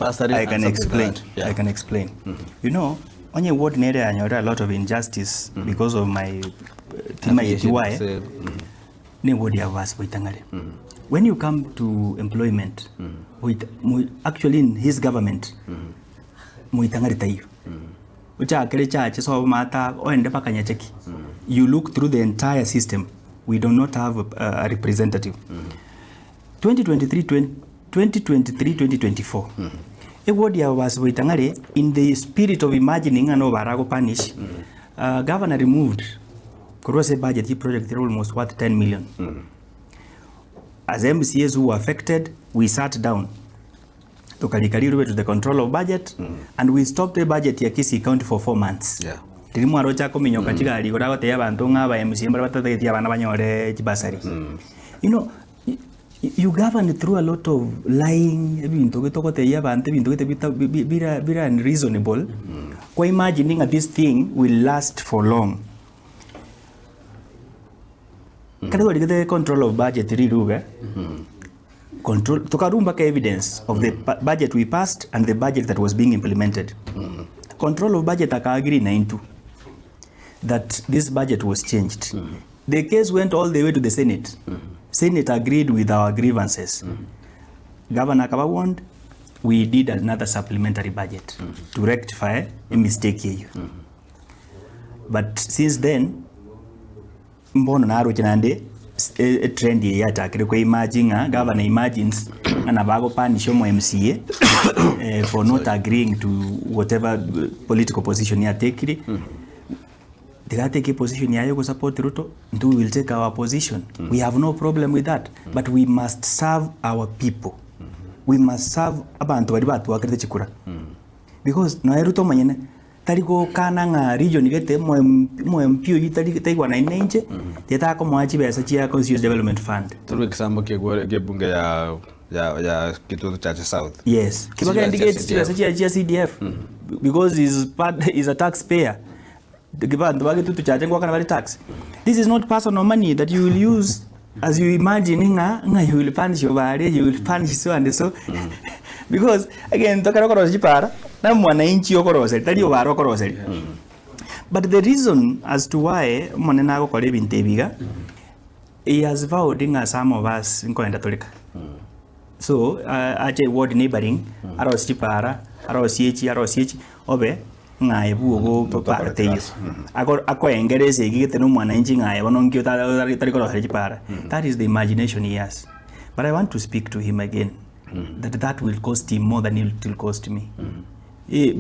I can explain. Yeah. I can explain. You know, on your ward area, there are a lot of injustice because of my team. When you come to employment, actually in his government, you look through the entire system. We do not have a representative. 2023-2024. Bassi Boitang'are, in the spirit of imagining an Obare punish, governor removed Kurose budget project almost worth 10 million. As MCAs who were affected, we sat down to the control of budget, and we stopped the budget ya Kisii County for 4 months. Yeah. You know, you govern through a lot of lying, unreasonable. Imagining that this thing will last for long. The control of budget control tokarumba evidence of the budget we passed and the budget that was being implemented. Control of budget agree into that this budget was changed. The case went all the way to the Senate. Senate agreed with our grievances. Governor Kaba warned, we did another supplementary budget to rectify a mistake here. But since then, mbono na arochinande a trend yata kwa imagine governor imagines anabago punish mo MCA for not agreeing to whatever political position he take. They take a position yayo support Ruto, and we will take our position. We have no problem with that, but we must serve our people. We must serve abantu bari batuwakirite chikura. Because na Ruto manyene tariko kananga region gete mo MPO yitari taigwa na inenje teta ko mwachi besa chia Constituency Development Fund. Turu kisambo ke bunge ya Kitutu Chache South. Yes. Kibaga indicates besa chia CDF because is a taxpayer. Tax. This is not personal money that you will use as you imagine. You will punish your body, you will punish so and so. Because again, but the reason as to why he has vowed in some of us in Catholic. So, I word neighboring, Aros Chipara, Aros Yechi, Obe. That is the imagination he has. But I want to speak to him again. That will cost him more than it will cost me. It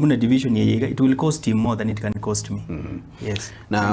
will cost him more than it can cost me. Yes. Now